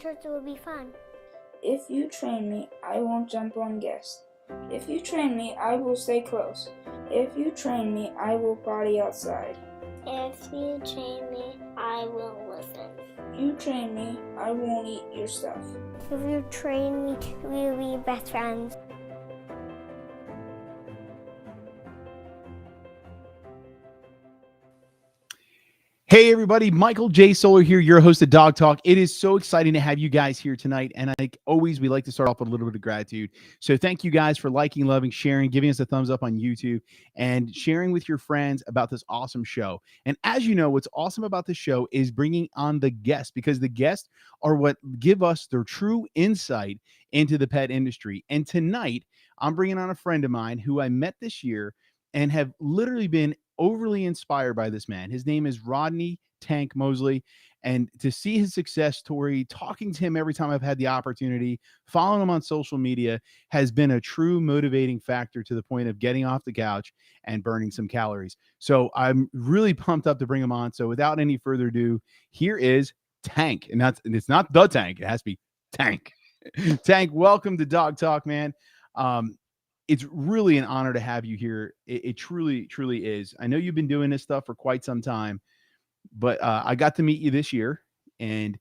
it will be fun. If you train me, I won't jump on guests. If you train me, I will stay close. If you train me, I will potty outside. If you train me, I will listen. If you train me, I won't eat your stuff. If you train me, we'll be best friends. Hey everybody, Michael J. Solar here, your host of Dog Talk. It is so exciting to have you guys here tonight. And like always, we like to start off with a little bit of gratitude. So thank you guys for liking, loving, sharing, giving us a thumbs up on YouTube, and sharing with your friends about this awesome show. And as you know, what's awesome about this show is bringing on the guests, because the guests are what give us their true insight into the pet industry. And tonight, I'm bringing on a friend of mine who I met this year and have literally been overly inspired by this man. His name is Rodney Tank Mosley. And to see his success story, talking to him every time I've had the opportunity, following him on social media has been a true motivating factor to the point of getting off the couch and burning some calories. So I'm really pumped up to bring him on. So without any further ado, here is Tank. And it's not the Tank, it has to be Tank. Tank, welcome to Dog Talk, man. It's really an honor to have you here. It truly, truly is. I know you've been doing this stuff for quite some time, but I got to meet you this year and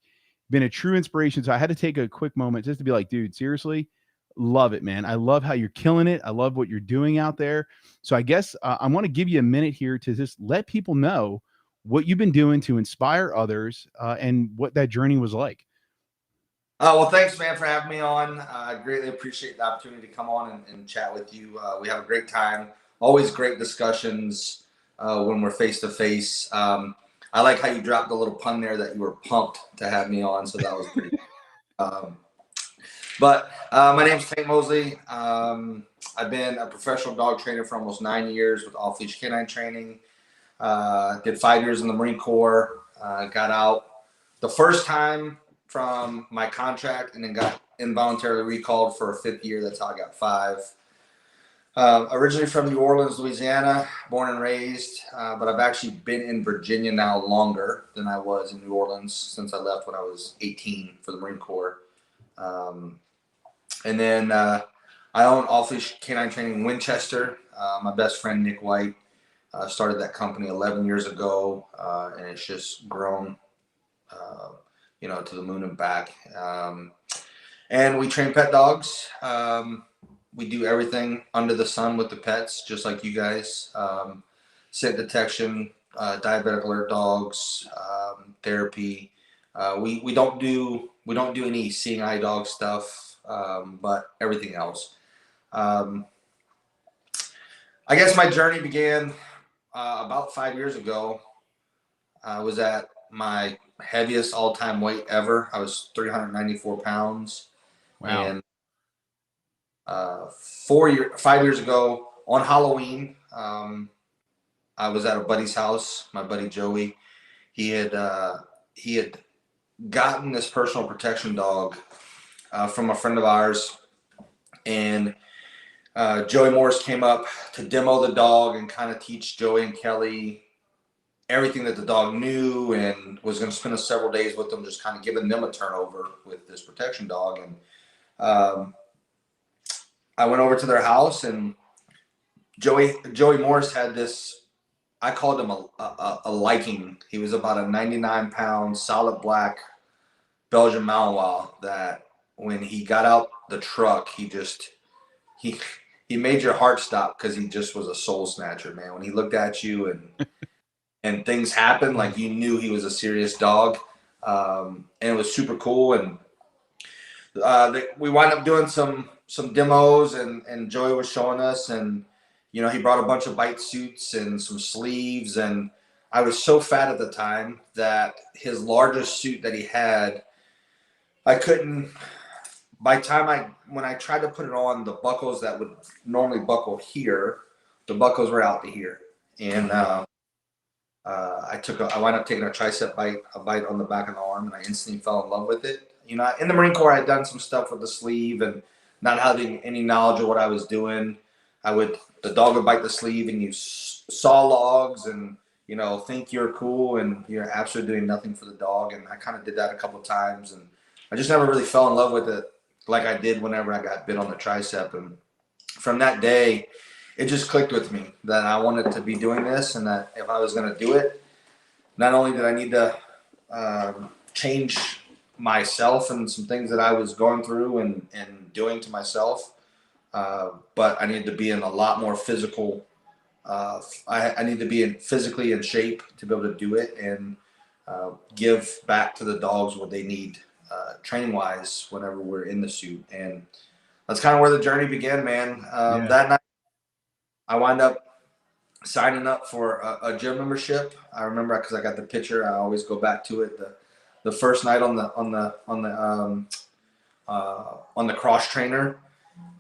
been a true inspiration. So I had to take a quick moment just to be like, dude, seriously, love it, man. I love how you're killing it. I love what you're doing out there. So I guess I want to give you a minute here to just let people know what you've been doing to inspire others and what that journey was like. Well, thanks, man, for having me on. I greatly appreciate the opportunity to come on and chat with you. We have a great time. Always great discussions when we're face to face. I like how you dropped a little pun there that you were pumped to have me on, so that was pretty. But my name's Tank Mosley. I've been a professional dog trainer for almost 9 years with Off Leash Canine Training. Did 5 years in the Marine Corps. Got out the first time from my contract and then got involuntarily recalled for a 5th year. That's how I got 5. Originally from New Orleans, Louisiana, born and raised, but I've actually been in Virginia now longer than I was in New Orleans since I left when I was 18 for the Marine Corps. And then I own Off Leash Canine Training in Winchester. My best friend, Nick White, started that company 11 years ago, and it's just grown to the moon and back. And we train pet dogs. We do everything under the sun with the pets, just like you guys. Scent detection, diabetic alert dogs, therapy. We don't do any seeing eye dog stuff, but everything else. I guess my journey began about 5 years ago. I was at my heaviest all-time weight ever. I was 394 pounds. Wow. And 5 years ago on Halloween, I was at a buddy's house. My buddy Joey, he had gotten this personal protection dog from a friend of ours, and Joey Morris came up to demo the dog and kind of teach Joey and Kelly everything that the dog knew, and was going to spend several days with them, just kind of giving them a turnover with this protection dog. And I went over to their house, and Joey Morris had this, I called him a liking. He was about a 99-pound solid black Belgian Malinois that when he got out the truck, he made your heart stop, because he just was a soul snatcher, man. When he looked at you and things happened, like, you knew he was a serious dog. And it was super cool. And we wound up doing some demos, and Joey was showing us, and he brought a bunch of bite suits and some sleeves, and I was so fat at the time that his largest suit that he had, I couldn't, when I tried to put it on, the buckles that would normally buckle here, the buckles were out to here. And I wound up taking a tricep bite on the back of the arm, and I instantly fell in love with it. In the Marine Corps, I had done some stuff with the sleeve, and not having any knowledge of what I was doing, the dog would bite the sleeve, and you saw logs, and think you're cool, and you're absolutely doing nothing for the dog. And I kind of did that a couple of times, and I just never really fell in love with it like I did whenever I got bit on the tricep. And from that day, it just clicked with me that I wanted to be doing this, and that if I was going to do it, not only did I need to change myself and some things that I was going through and doing to myself, but I needed to be in a lot more physical. I need to be physically in shape to be able to do it and give back to the dogs what they need training wise whenever we're in the suit. And that's kind of where the journey began, man. That night I wound up signing up for a gym membership. I remember because I got the picture. I always go back to it. The first night on the cross trainer,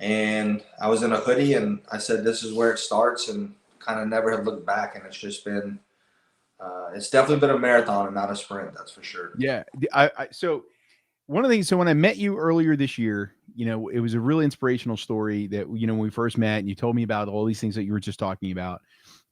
and I was in a hoodie, and I said, "This is where it starts," and kind of never have looked back. And it's just been, it's definitely been a marathon and not a sprint. That's for sure. Yeah. So one of the things, so when I met you earlier this year, you know, it was a really inspirational story that, you know, when we first met and you told me about all these things that you were just talking about,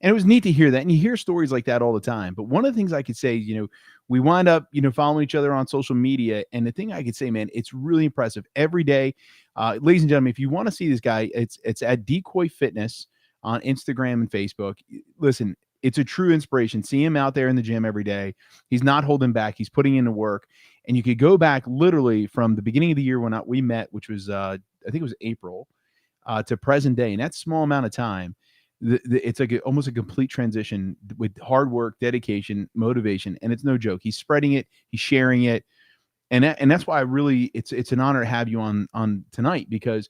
and it was neat to hear that. And you hear stories like that all the time. But one of the things I could say, you know, we wind up, you know, following each other on social media. And the thing I could say, man, it's really impressive every day. Ladies and gentlemen, if you want to see this guy, it's at Decoy Fitness on Instagram and Facebook. Listen, it's a true inspiration. See him out there in the gym every day. He's not holding back. He's putting in the work. And you could go back literally from the beginning of the year when we met, which was, I think it was April, to present day. And that small amount of time, it's like almost a complete transition with hard work, dedication, motivation. And it's no joke. He's spreading it. He's sharing it. And that's why it's an honor to have you on tonight, because,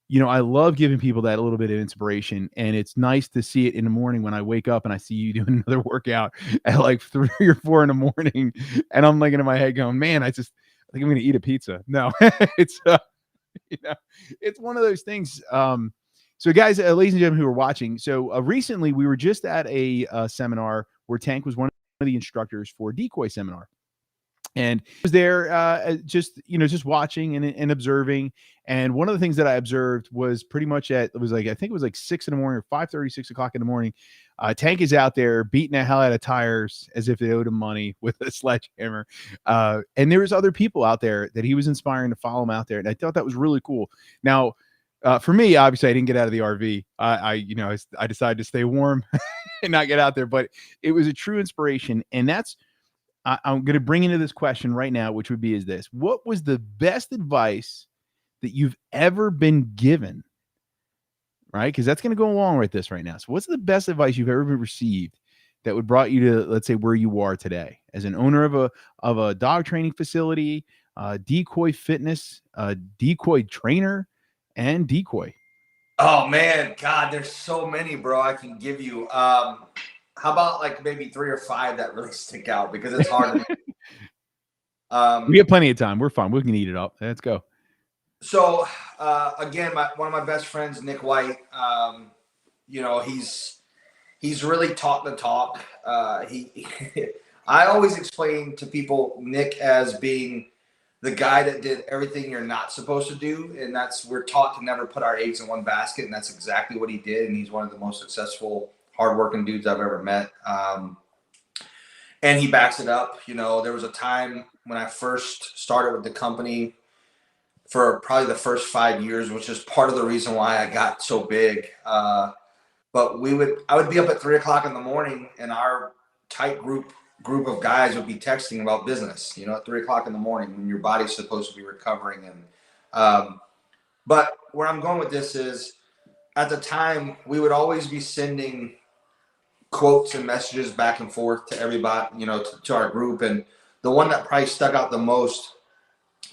you know, I love giving people that a little bit of inspiration, and it's nice to see it in the morning when I wake up and I see you doing another workout at like 3 or 4 in the morning. And I'm like in my head going, man, I think I'm going to eat a pizza. No, it's, you know, it's one of those things. So guys, ladies and gentlemen who are watching. So recently we were just at a seminar where Tank was one of the instructors for Decoy seminar. And I was there just watching and observing. And one of the things that I observed was pretty much I think it was like 6 in the morning or 5:30, 6 o'clock in the morning. Tank is out there beating the hell out of tires as if they owed him money with a sledgehammer. And there was other people out there that he was inspiring to follow him out there. And I thought that was really cool. Now, for me, obviously I didn't get out of the RV. I decided to stay warm and not get out there, but it was a true inspiration. And I'm going to bring into this question right now, which would be, what was the best advice that you've ever been given? Right? Because that's going to go along with this right now. So what's the best advice you've ever received that would brought you to, let's say, where you are today as an owner of a dog training facility, Decoy Fitness, Decoy trainer, and Decoy? Oh man, God, there's so many, bro, I can give you. How about like maybe 3 or 5 that really stick out, because it's hard. We have plenty of time. We're fine. We can eat it up. Let's go. So again, one of my best friends, Nick White, you know, he's really taught the talk. I always explain to people Nick as being the guy that did everything you're not supposed to do. And we're taught to never put our eggs in one basket. And that's exactly what he did. And he's one of the most successful, hardworking dudes I've ever met. And he backs it up. You know, there was a time when I first started with the company for probably the first 5 years, which is part of the reason why I got so big. But I would be up at 3 o'clock in the morning, and our tight group of guys would be texting about business, you know, at 3 o'clock in the morning when your body's supposed to be recovering. And, but where I'm going with this is, at the time, we would always be sending quotes and messages back and forth to everybody, you know, to our group. And the one that probably stuck out the most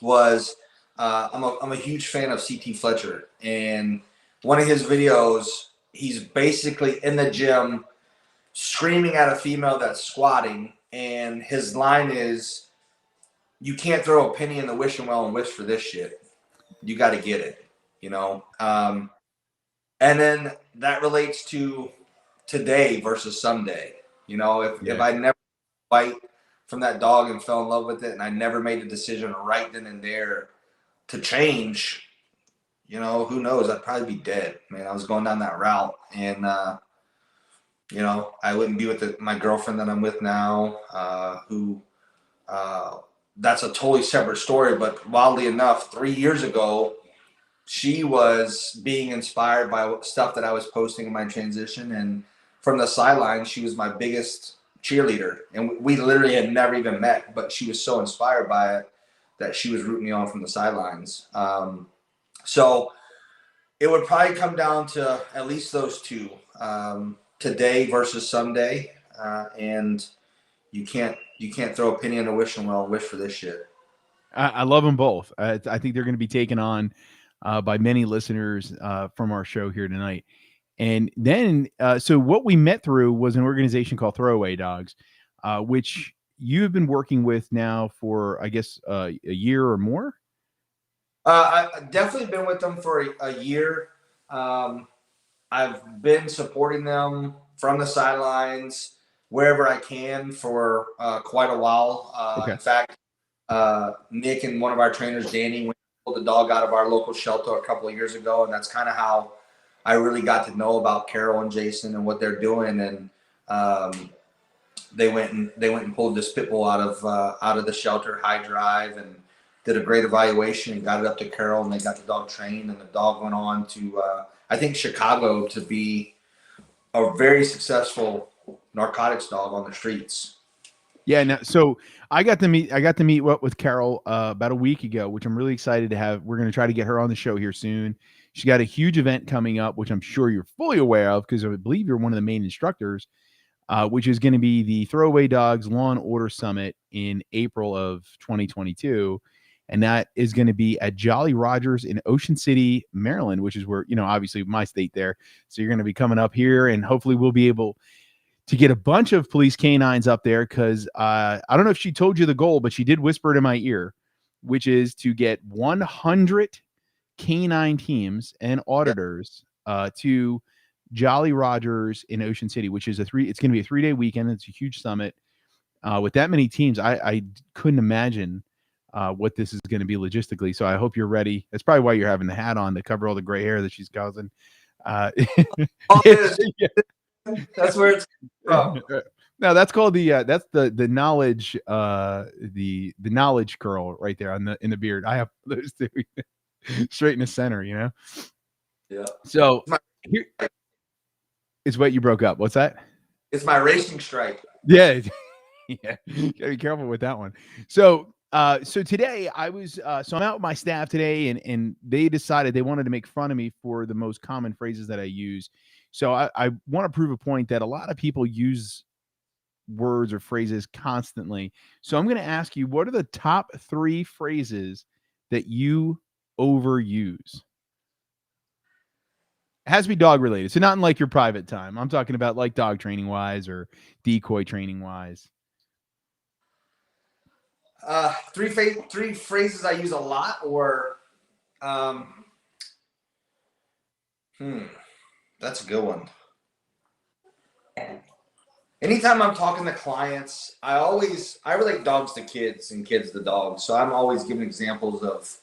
was, I'm a huge fan of CT Fletcher, and one of his videos, he's basically in the gym screaming at a female that's squatting, and his line is, "You can't throw a penny in the wishing well and wish for this shit. You got to get it," you know? And then that relates to today versus someday. You know, if I never fight from that dog and fell in love with it, and I never made a decision right then and there to change, you know, who knows? I'd probably be dead, man. I was going down that route, and you know, I wouldn't be with my girlfriend that I'm with now, who that's a totally separate story. But wildly enough, 3 years ago, she was being inspired by stuff that I was posting in my transition, and from the sidelines, she was my biggest cheerleader. And we literally had never even met, but she was so inspired by it that she was rooting me on from the sidelines. So it would probably come down to at least those two, today versus someday. And you can't throw a penny in a wishing well and wish for this shit. I love them both. I think they're going to be taken on by many listeners from our show here tonight. And then, so what we met through was an organization called Throwaway Dogs, which you have been working with now for, I guess, a year or more. I've definitely been with them for a year. I've been supporting them from the sidelines wherever I can for quite a while. Okay. In fact, Nick and one of our trainers, Danny, went and pulled the dog out of our local shelter a couple of years ago, and that's kind of how I really got to know about Carol and Jason and what they're doing. And they went and pulled this pit bull out of the shelter, high drive, and did a great evaluation and got it up to Carol, and they got the dog trained, and the dog went on to I think Chicago to be a very successful narcotics dog on the streets. Yeah. No, so I got to meet with Carol about a week ago, which I'm really excited to have. We're going to try to get her on the show here soon. She got a huge event coming up, which I'm sure you're fully aware of because I believe you're one of the main instructors, which is going to be the Throwaway Dogs Law and Order Summit in April of 2022. And that is going to be at Jolly Rogers in Ocean City, Maryland, which is where, obviously my state there. So you're going to be coming up here, and hopefully we'll be able to get a bunch of police canines up there because I don't know if she told you the goal, but she did whisper it in my ear, which is to get 100 canine teams and auditors to Jolly Rogers in Ocean City, which is it's going to be a 3-day weekend. It's a huge summit with that many teams. I couldn't imagine what this is going to be logistically. So I hope you're ready. That's probably why you're having the hat on to cover all the gray hair that she's causing. That's where it's from. No, that's called that's the knowledge the knowledge curl right there in the beard. I have those two straight in the center, Yeah. So here is what you broke up. What's that? It's my racing stripe. Yeah. Yeah. Gotta be careful with that one. So today I was so I'm out with my staff today, and they decided they wanted to make fun of me for the most common phrases that I use. So I want to prove a point that a lot of people use words or phrases constantly. So I'm going to ask you, what are the top 3 phrases that you overuse? It has to be dog related. So not in like your private time. I'm talking about like dog training wise or decoy training wise. 3 phrases I use a lot, or that's a good one. Anytime I'm talking to clients, I relate dogs to kids and kids to dogs. So I'm always giving examples of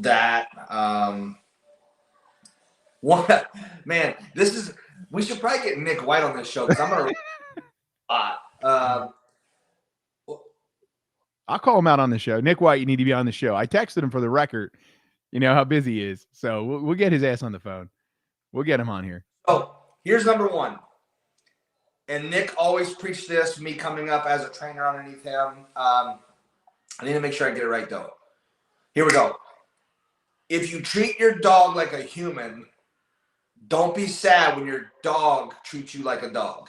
that. Man, we should probably get Nick White on this show because I'm gonna read a lot. I'll call him out on the show. Nick White, you need to be on the show. I texted him for the record. You know how busy he is. So we'll get his ass on the phone. We'll get him on here. Oh, here's number 1. And Nick always preached this, me coming up as a trainer underneath him. I need to make sure I get it right, though. Here we go. If you treat your dog like a human, don't be sad when your dog treats you like a dog.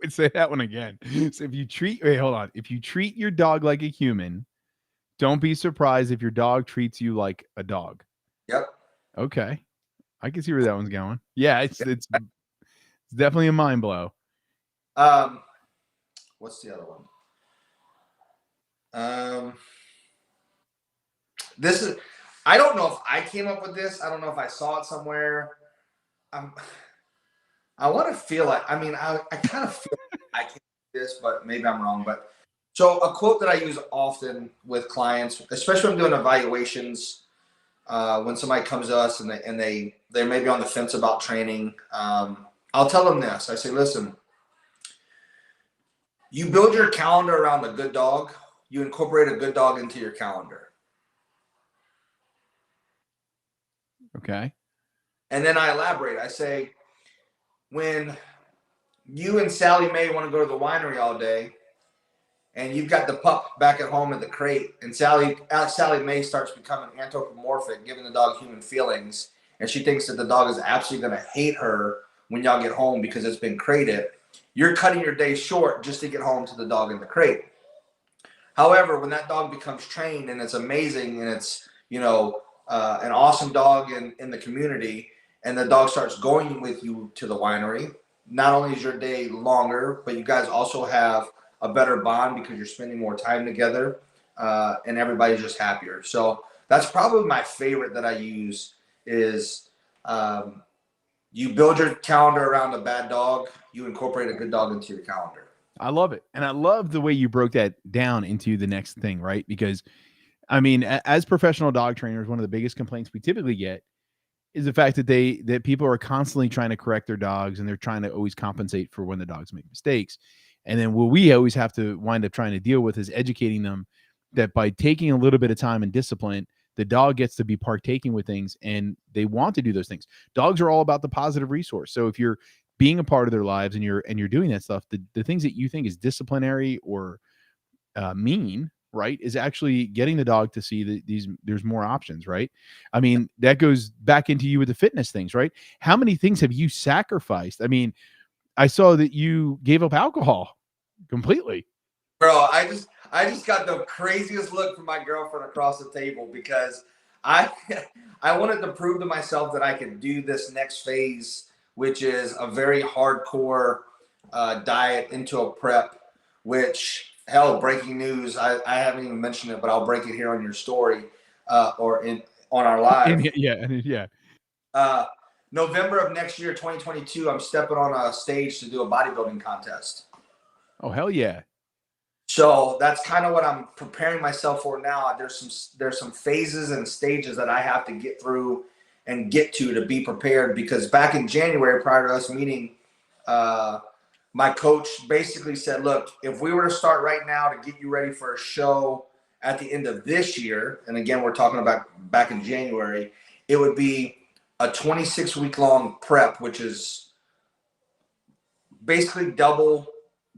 Say that one again. So if you treat your dog like a human, don't be surprised if your dog treats you like a dog. Yep. Okay. I can see where that one's going. Yeah, it's definitely a mind blow. What's the other one? This is, I don't know if I came up with this. I don't know if I saw it somewhere. I want to feel like, I kind of feel like I can do this, but maybe I'm wrong. But so a quote that I use often with clients, especially when I'm doing evaluations, when somebody comes to us and they're maybe on the fence about training, I'll tell them this. I say, listen, You build your calendar around a good dog. You incorporate a good dog into your calendar. Okay. And then I elaborate. I say, when you and Sally Mae want to go to the winery all day, and you've got the pup back at home in the crate, and Sally Mae starts becoming anthropomorphic, giving the dog human feelings, and she thinks that the dog is absolutely going to hate her when y'all get home because it's been crated, you're cutting your day short just to get home to the dog in the crate. However, when that dog becomes trained and it's amazing and it's, an awesome dog in the community, and the dog starts going with you to the winery, not only is your day longer, but you guys also have a better bond because you're spending more time together, and everybody's just happier. So that's probably my favorite that I use is you build your calendar around a bad dog, you incorporate a good dog into your calendar. I love it. And I love the way you broke that down into the next thing, right? Because, I mean, as professional dog trainers, one of the biggest complaints we typically get is the fact that people are constantly trying to correct their dogs, and they're trying to always compensate for when the dogs make mistakes. And then what we always have to wind up trying to deal with is educating them that by taking a little bit of time and discipline, the dog gets to be partaking with things, and they want to do those things. Dogs are all about the positive resource. So if you're being a part of their lives and you're doing that stuff, the things that you think is disciplinary or mean, right, is actually getting the dog to see that there's more options, right? I mean, that goes back into you with the fitness things, right? How many things have you sacrificed? I mean, I saw that you gave up alcohol completely. Bro, I just got the craziest look from my girlfriend across the table because I wanted to prove to myself that I could do this next phase, which is a very hardcore diet into a prep, which, hell, breaking news, I haven't even mentioned it, but I'll break it here on your story or on our live. Yeah. November of next year, 2022, I'm stepping on a stage to do a bodybuilding contest. Oh, hell yeah. So that's kind of what I'm preparing myself for now. There's some phases and stages that I have to get through and get to be prepared, because back in January, prior to us meeting, my coach basically said, look, if we were to start right now to get you ready for a show at the end of this year, and again, we're talking about back in January, it would be a 26-week long prep, which is basically double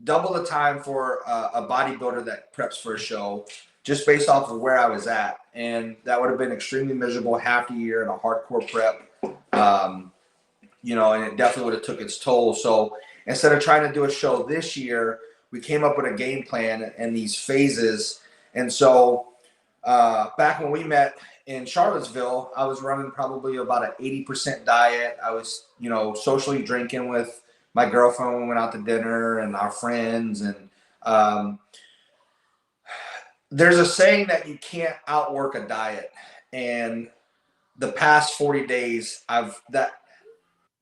the time for a bodybuilder that preps for a show, just based off of where I was at. And that would have been extremely miserable, half a year in a hardcore prep, and it definitely would have took its toll. So instead of trying to do a show this year, we came up with a game plan and these phases. And so back when we met in Charlottesville, I was running probably about an 80% diet. I was, socially drinking with my girlfriend when we went out to dinner and our friends. And there's a saying that you can't outwork a diet. And the past 40 days,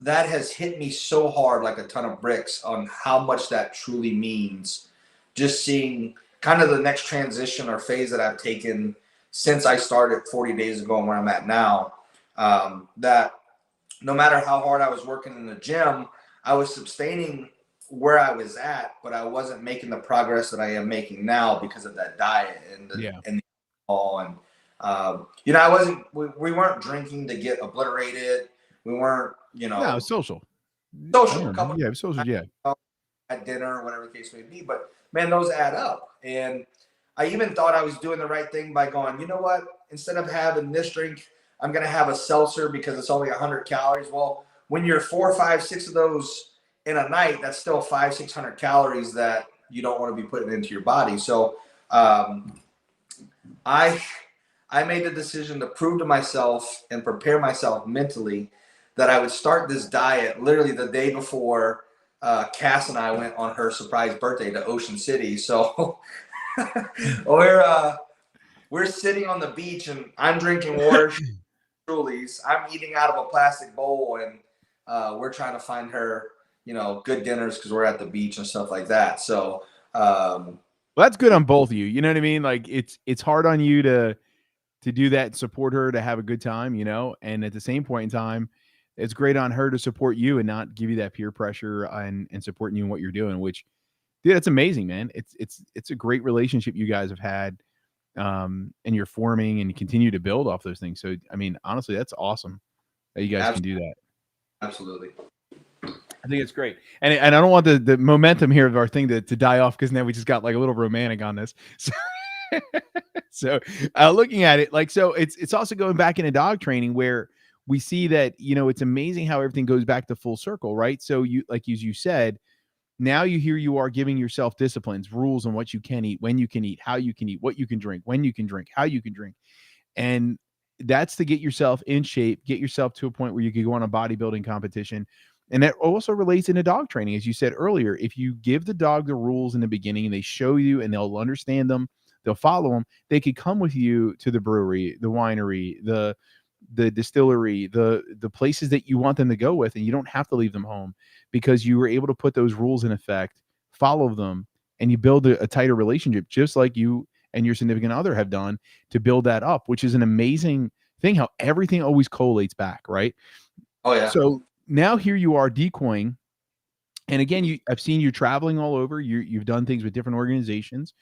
that has hit me so hard, like a ton of bricks, on how much that truly means. Just seeing kind of the next transition or phase that I've taken since I started 40 days ago and where I'm at now, that no matter how hard I was working in the gym, I was sustaining where I was at, but I wasn't making the progress that I am making now because of that diet and the alcohol. And we weren't drinking to get obliterated. We weren't, No, social. Couple social, yeah. At dinner or whatever the case may be. But man, those add up. And I even thought I was doing the right thing by going, you know what? Instead of having this drink, I'm going to have a seltzer because it's only 100 calories. Well, when you're 4, 5, 6 of those in a night, that's still 500-600 calories that you don't want to be putting into your body. So I made the decision to prove to myself and prepare myself mentally that I would start this diet literally the day before Cass and I went on her surprise birthday to Ocean City. So we're sitting on the beach and I'm drinking water, Trulies. I'm eating out of a plastic bowl, and we're trying to find her, good dinners because we're at the beach and stuff like that. So well, that's good on both of you. You know what I mean? Like it's hard on you to do that and support her to have a good time, and at the same point in time, it's great on her to support you and not give you that peer pressure and supporting you in what you're doing, which Dude, that's amazing, man. It's a great relationship you guys have had, and you're forming and you continue to build off those things. So, I mean, honestly, that's awesome that you guys can do that. Absolutely. I think it's great. And I don't want the momentum here of our thing to die off, because now we just got like a little romantic on this. So, so looking at it, like, so it's also going back into dog training, where we see that, you know, it's amazing how everything goes back to full circle, right? So you, like, as you said, now you are giving yourself disciplines, rules on what you can eat, when you can eat, how you can eat, what you can drink, when you can drink, how you can drink. And that's to get yourself in shape, get yourself to a point where you can go on a bodybuilding competition. And that also relates into dog training. As you said earlier, if you give the dog the rules in the beginning and they show you and they'll understand them, they'll follow them, they could come with you to the brewery, the winery, the distillery, the places that you want them to go with, and you don't have to leave them home, because you were able to put those rules in effect, follow them, and you build a tighter relationship, just like you and your significant other have done to build that up, which is an amazing thing, how everything always collates back, right? Oh yeah. So now here you are decoying. And again, I've seen you traveling all over. You've done things with different organizations,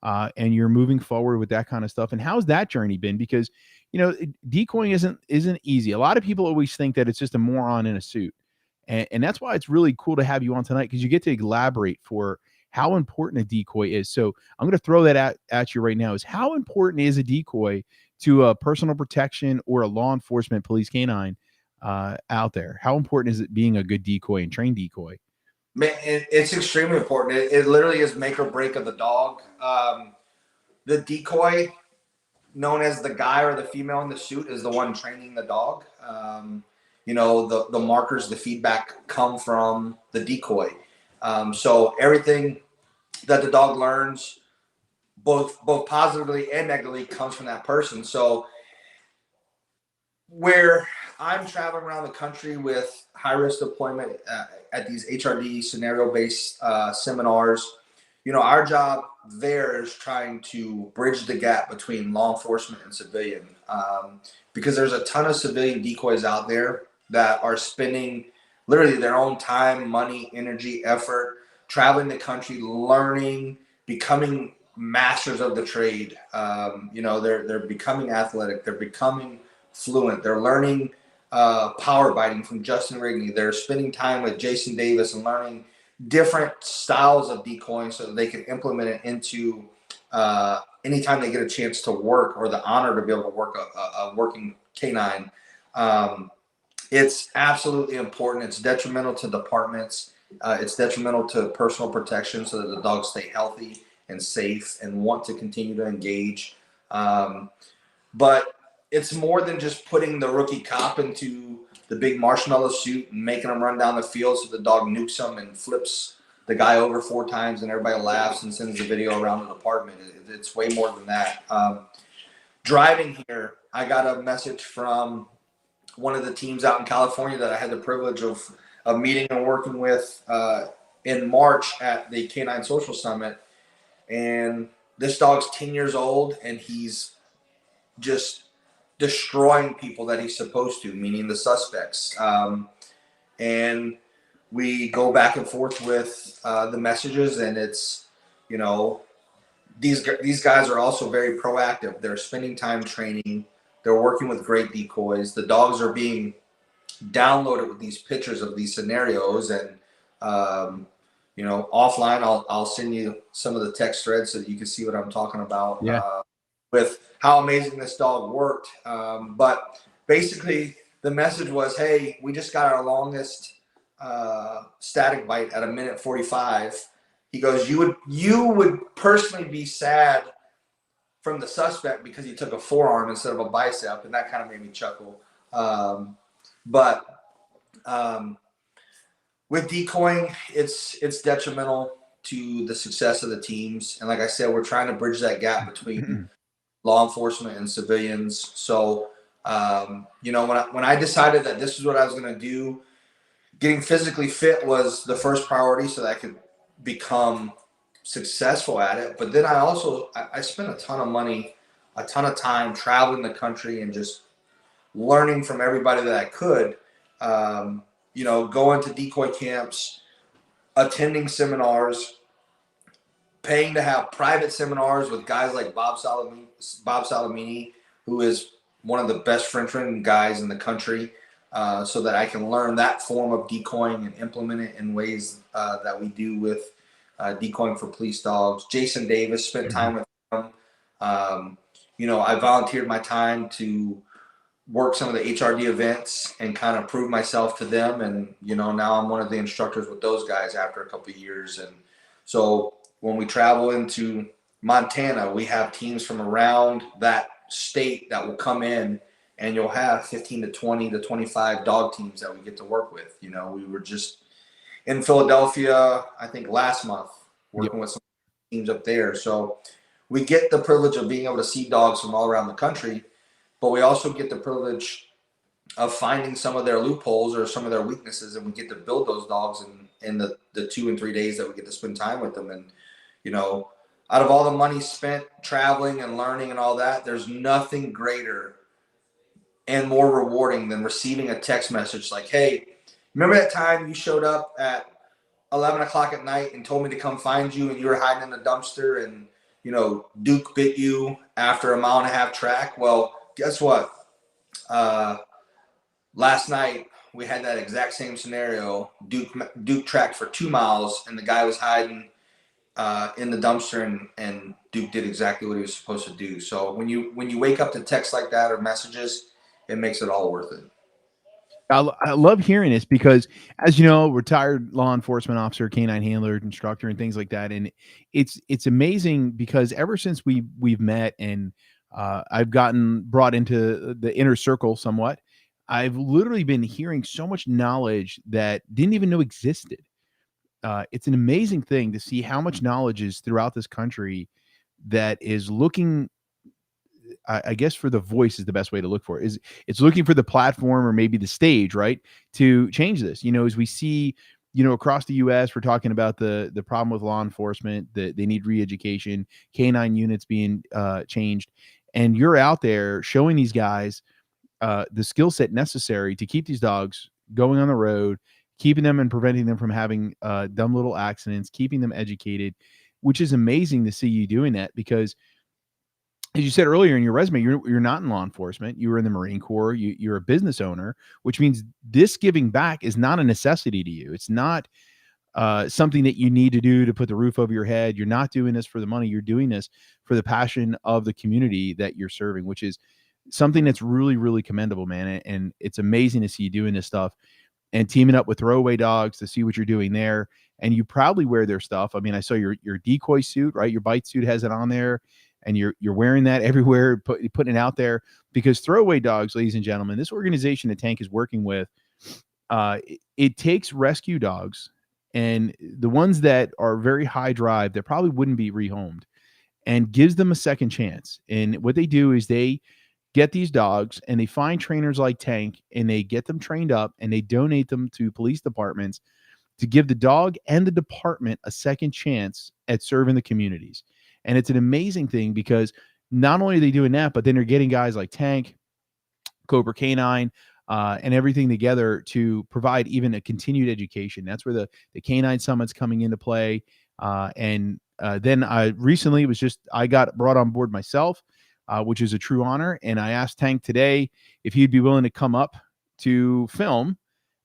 and you're moving forward with that kind of stuff. And how's that journey been? Because, you know, decoying isn't easy. A lot of people always think that it's just a moron in a suit. And that's why it's really cool to have you on tonight, because you get to elaborate for how important a decoy is. So I'm going to throw that at you right now, is how important is a decoy to a personal protection or a law enforcement police canine out there? How important is it being a good decoy and trained decoy? Man, it's extremely important. It literally is make or break of the dog. The decoy, known as the guy or the female in the suit, is the one training the dog. You know, the markers, the feedback come from the decoy. So everything that the dog learns, both positively and negatively, comes from that person. So where I'm traveling around the country with high-risk deployment at these HRD scenario-based seminars, you know, our job there is trying to bridge the gap between law enforcement and civilian, because there's a ton of civilian decoys out there that are spending literally their own time, money, energy, effort, traveling the country, learning, becoming masters of the trade. You know, they're becoming athletic, they're becoming fluent, they're learning power biting from Justin Rigney, they're spending time with Jason Davis and learning different styles of decoying so that they can implement it into anytime they get a chance to work, or the honor to be able to work a working canine. It's absolutely important. It's detrimental to departments. It's detrimental to personal protection, so that the dogs stay healthy and safe and want to continue to engage. But it's more than just putting the rookie cop into the big marshmallow suit and making them run down the field so the dog nukes them and flips the guy over 4 times and everybody laughs and sends a video around the department. It's way more than that. Driving here, I got a message from one of the teams out in California that I had the privilege of meeting and working with in March at the Canine Social Summit. And this dog's 10 years old, and he's just destroying people that he's supposed to, meaning the suspects. And we go back and forth with the messages, and it's, you know, these guys are also very proactive. They're spending time training. They're working with great decoys. The dogs are being downloaded with these pictures of these scenarios, and you know, offline, I'll send you some of the text threads so that you can see what I'm talking about. Yeah. With how amazing this dog worked. But basically, the message was, hey, we just got our longest static bite at 1:45. He goes, you would personally be sad from the suspect because he took a forearm instead of a bicep, and that kind of made me chuckle. But with decoying, it's detrimental to the success of the teams. And like I said, we're trying to bridge that gap between law enforcement and civilians. So, you know, when I decided that this is what I was going to do, getting physically fit was the first priority so that I could become successful at it. But then I spent a ton of money, a ton of time traveling the country and just learning from everybody that I could, you know, going to decoy camps, attending seminars, paying to have private seminars with guys like Bob Salamini, who is one of the best French training guys in the country, so that I can learn that form of decoying and implement it in ways that we do with decoying for police dogs. Jason Davis, spent time with him. I volunteered my time to work some of the HRD events and kind of prove myself to them. And, now I'm one of the instructors with those guys after a couple of years. And so when we travel into Montana, we have teams from around that state that will come in, and you'll have 15 to 20 to 25 dog teams that we get to work with. We were just in Philadelphia, I think last month, working with some teams up there. So we get the privilege of being able to see dogs from all around the country, but we also get the privilege of finding some of their loopholes or some of their weaknesses, and we get to build those dogs in the 2 and 3 days that we get to spend time with them. And, out of all the money spent traveling and learning and all that, there's nothing greater and more rewarding than receiving a text message like, hey, remember that time you showed up at 11 o'clock at night and told me to come find you, and you were hiding in the dumpster, and, Duke bit you after a 1.5 mile track? Well, guess what? Last night we had that exact same scenario. Duke tracked for 2 miles, and the guy was hiding in the dumpster, and Duke did exactly what he was supposed to do. So when you wake up to text like that or messages, it makes it all worth it. I love hearing this because, as you know, retired law enforcement officer, canine handler, instructor, and things like that. And it's amazing because ever since we've met, and I've gotten brought into the inner circle somewhat, I've literally been hearing so much knowledge that didn't even know existed. It's an amazing thing to see how much knowledge is throughout this country that is looking, I guess, for the voice is the best way to look for it. It's looking for the platform or maybe the stage, right, to change this. As we see, across the U.S., we're talking about the problem with law enforcement, that they need re-education, canine units being changed, and you're out there showing these guys the skill set necessary to keep these dogs going on the road, keeping them and preventing them from having dumb little accidents, keeping them educated, which is amazing to see you doing that because, as you said earlier in your resume, you're not in law enforcement. You were in the Marine Corps. You're a business owner, which means this giving back is not a necessity to you. It's not something that you need to do to put the roof over your head. You're not doing this for the money. You're doing this for the passion of the community that you're serving, which is something that's really, really commendable, man. And it's amazing to see you doing this stuff and teaming up with Throwaway Dogs to see what you're doing there. And you probably wear their stuff. I mean, I saw your decoy suit, right? Your bite suit has it on there, and you're wearing that everywhere, putting it out there, because Throwaway Dogs, ladies and gentlemen, this organization that Tank is working with, it takes rescue dogs and the ones that are very high drive that probably wouldn't be rehomed, and gives them a second chance. And what they do is they get these dogs and they find trainers like Tank, and they get them trained up, and they donate them to police departments to give the dog and the department a second chance at serving the communities. And it's an amazing thing because not only are they doing that, but then they're getting guys like Tank, Cobra Canine, and everything together to provide even a continued education. That's where the Canine Summit's coming into play. Then I recently I got brought on board myself, which is a true honor. And I asked Tank today if he'd be willing to come up to film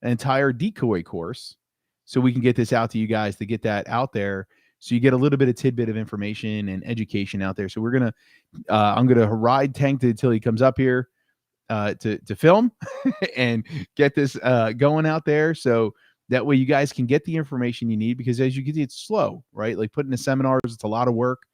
an entire decoy course so we can get this out to you guys, to get that out there, so you get a little bit of tidbit of information and education out there. So I'm gonna ride Tank until he comes up here to film and get this going out there, so that way you guys can get the information you need. Because as you can see, it's slow, right? Like putting the seminars, it's a lot of work.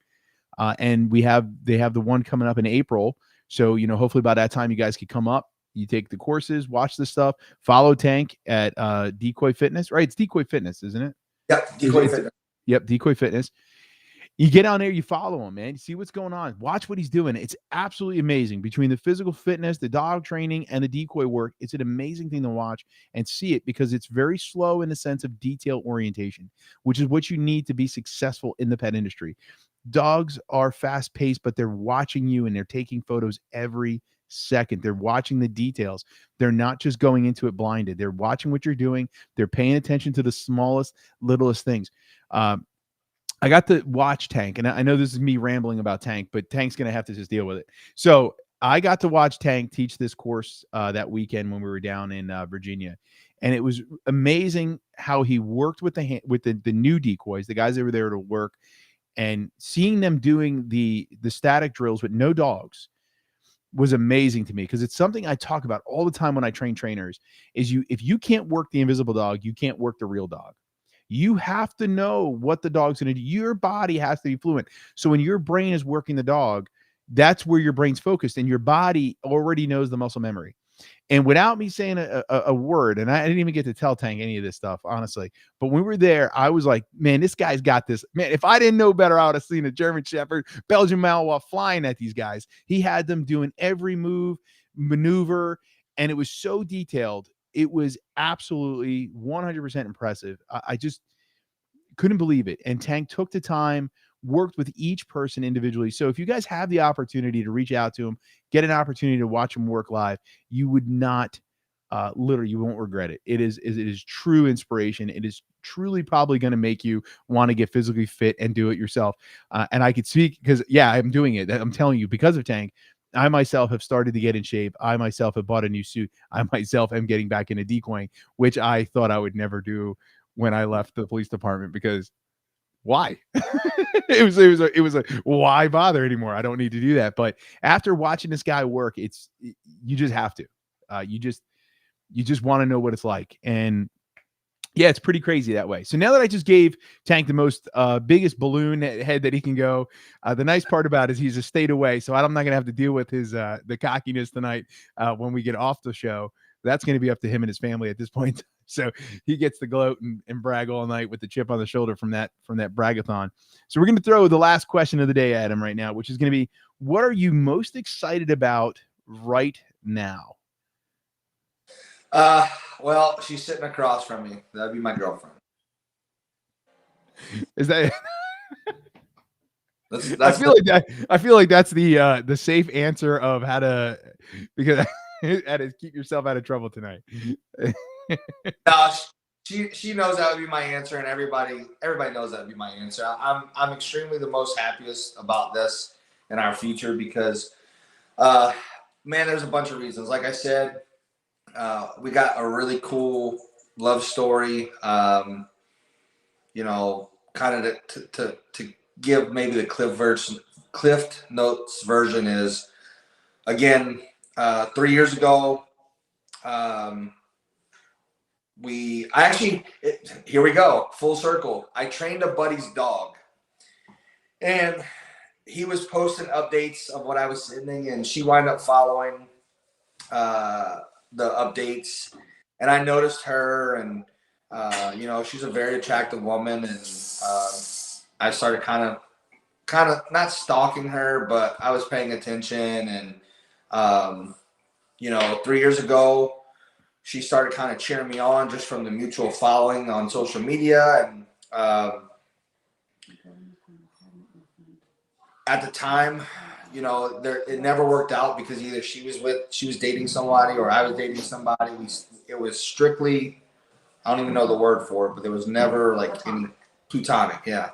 And they have the one coming up in April. So, hopefully by that time you guys could come up, you take the courses, watch the stuff, follow Tank at Decoy Fitness, right? It's Decoy Fitness, isn't it? Yep. Decoy Fitness. Yep. Decoy Fitness. You get on there, you follow him, man. You see what's going on. Watch what he's doing. It's absolutely amazing. Between the physical fitness, the dog training, and the decoy work, it's an amazing thing to watch and see it, because it's very slow in the sense of detail orientation, which is what you need to be successful in the pet industry. Dogs are fast paced, but they're watching you and they're taking photos every second. They're watching the details. They're not just going into it blinded. They're watching what you're doing. They're paying attention to the smallest, littlest things. I got to watch Tank, and I know this is me rambling about Tank, but Tank's going to have to just deal with it. So I got to watch Tank teach this course that weekend when we were down in Virginia, and it was amazing how he worked with the new decoys, the guys that were there to work, and seeing them doing the static drills with no dogs was amazing to me, because it's something I talk about all the time when I train trainers. Is if you can't work the invisible dog, you can't work the real dog. You have to know what the dog's going to do. Your body has to be fluent. So when your brain is working the dog, that's where your brain's focused, and your body already knows the muscle memory. And without me saying a word, and I didn't even get to tell Tank any of this stuff, honestly, but when we were there, I was like, man, this guy's got this. Man, if I didn't know better, I would have seen a German Shepherd, Belgian Malinois flying at these guys. He had them doing every move, maneuver, and it was so detailed. It was absolutely 100% impressive. I just couldn't believe it. And Tank took the time, worked with each person individually. So if you guys have the opportunity to reach out to him, get an opportunity to watch him work live, you would not literally, you won't regret it. It is true inspiration. It is truly probably going to make you want to get physically fit and do it yourself. And I could speak because, yeah, I'm doing it. I'm telling you, because of Tank, I myself have started to get in shape. I myself have bought a new suit. I myself am getting back into decoying, which I thought I would never do when I left the police department, because why? it was a why bother anymore? I don't need to do that. But after watching this guy work, you just have to. You just want to know what it's like. And yeah, it's pretty crazy that way. So now that I just gave Tank the most biggest balloon head that he can go, the nice part about it is he's a state away, so I'm not gonna have to deal with his the cockiness tonight when we get off the show. That's going to be up to him and his family at this point. So he gets to gloat and brag all night with the chip on the shoulder from that bragathon. So we're going to throw the last question of the day at him right now, which is going to be, what are you most excited about right now? Well, she's sitting across from me. That'd be my girlfriend. Is that? That's I feel like that's the safe answer of how to, because how to keep yourself out of trouble tonight. No, she knows that would be my answer, and everybody knows that would be my answer. I'm extremely the most happiest about this in our future because, man, there's a bunch of reasons. Like I said, we got a really cool love story. You know, kind of to give maybe the Cliff Notes version is, again, 3 years ago, here we go, full circle. I trained a buddy's dog, and he was posting updates of what I was sending, and she wound up following the updates, and I noticed her, and you know, she's a very attractive woman, and I started kind of not stalking her, but I was paying attention, and you know, 3 years ago, she started kind of cheering me on just from the mutual following on social media. And at the time, you know, it never worked out because either she was dating somebody or I was dating somebody. It was strictly, I don't even know the word for it, but there was never like any platonic. Yeah.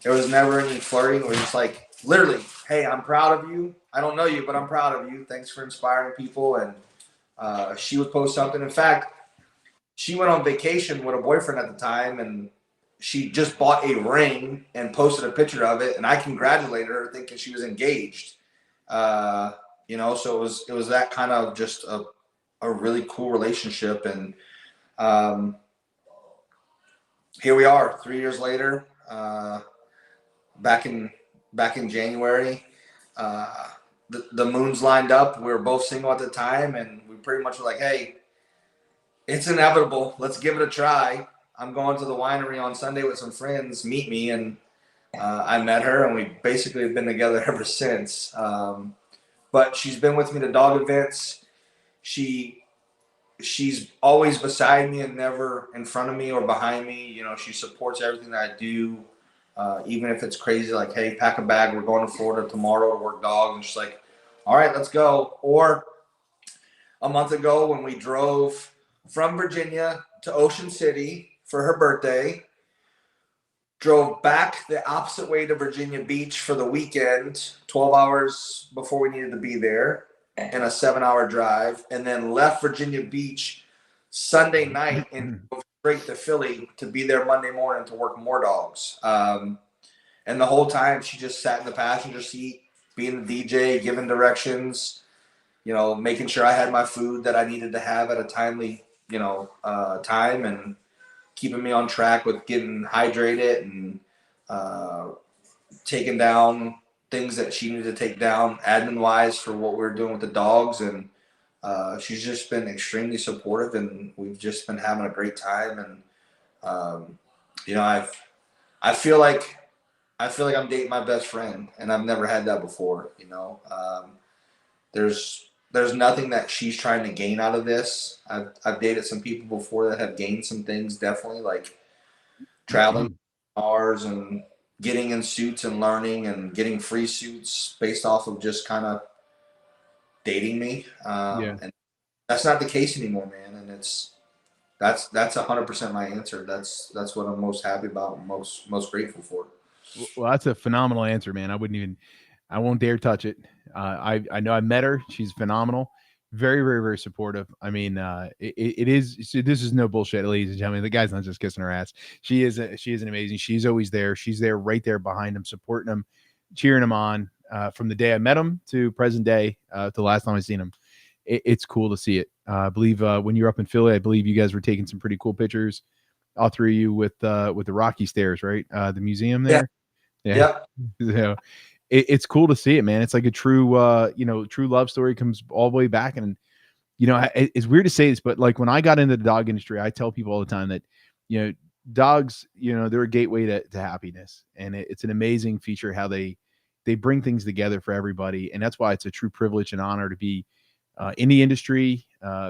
There was never any flirting. It was just like, literally, hey, I'm proud of you. I don't know you, but I'm proud of you. Thanks for inspiring people. And she would post something. In fact, she went on vacation with a boyfriend at the time, and she just bought a ring and posted a picture of it. And I congratulated her, thinking she was engaged. You know, so it was that kind of just a really cool relationship. And here we are, 3 years later, back in January. The moons lined up. We were both single at the time, and we pretty much were like, hey, it's inevitable. Let's give it a try. I'm going to the winery on Sunday with some friends. Meet me. And I met her, and we basically have been together ever since. But she's been with me to dog events. She's always beside me and never in front of me or behind me. You know, she supports everything that I do. Even if it's crazy, like, hey, pack a bag, we're going to Florida tomorrow to work dog. And she's like, all right, let's go. Or a month ago when we drove from Virginia to Ocean City for her birthday, drove back the opposite way to Virginia Beach for the weekend, 12 hours before we needed to be there, in a 7-hour drive, and then left Virginia Beach Sunday night and drove straight to Philly to be there Monday morning to work more dogs. And the whole time she just sat in the passenger seat, being the DJ, giving directions, making sure I had my food that I needed to have at a timely, time, and keeping me on track with getting hydrated and taking down things that she needed to take down admin wise for what we were doing with the dogs. And she's just been extremely supportive, and we've just been having a great time. And I feel like I'm dating my best friend, and I've never had that before. There's nothing that she's trying to gain out of this. I've dated some people before that have gained some things, definitely, like traveling cars and getting in suits and learning and getting free suits based off of just kind of dating me. And that's not the case anymore, man. And that's 100% my answer. That's what I'm most happy about and most grateful for. Well, that's a phenomenal answer, man. I won't dare touch it. I know I met her. She's phenomenal. Very, very, very supportive. I mean, it is. So this is no bullshit, ladies and gentlemen. The guy's not just kissing her ass. She is an amazing. She's always there. She's there, right there behind him, supporting him, cheering him on. From the day I met him to present day, to the last time I seen him. It's cool to see it. I believe when you were up in Philly, I believe you guys were taking some pretty cool pictures, all three of you, with the Rocky Stairs, right? The museum there. Yeah. So, it's cool to see it, man. It's like a true love story, comes all the way back. And, it's weird to say this, but like when I got into the dog industry, I tell people all the time that, dogs, they're a gateway to happiness. And it's an amazing feature how they bring things together for everybody. And that's why it's a true privilege and honor to be in the industry,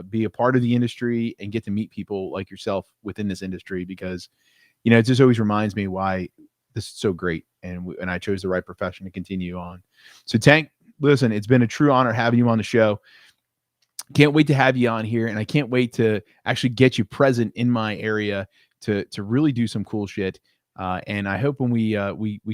be a part of the industry, and get to meet people like yourself within this industry, because, it just always reminds me why this is so great. And I chose the right profession to continue on. So Tank, listen, it's been a true honor having you on the show. Can't wait to have you on here. And I can't wait to actually get you present in my area to really do some cool shit. And I hope when we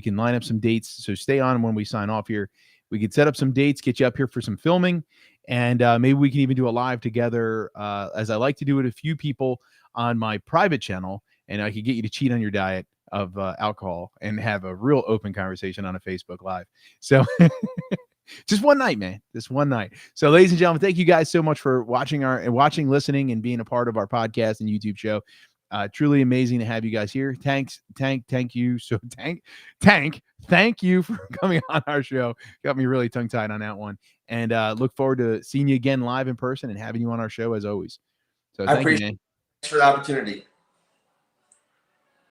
can line up some dates. So stay on when we sign off here. We can set up some dates, get you up here for some filming, and maybe we can even do a live together, as I like to do with a few people on my private channel. And I could get you to cheat on your diet of alcohol and have a real open conversation on a Facebook Live. So just one night, man, just one night. So ladies and gentlemen, thank you guys so much for watching, listening, and being a part of our podcast and YouTube show. Truly amazing to have you guys here. Tank, thank you. So Tank, thank you for coming on our show. Got me really tongue tied on that one. And look forward to seeing you again live in person and having you on our show as always. So I appreciate it. Thanks for the opportunity.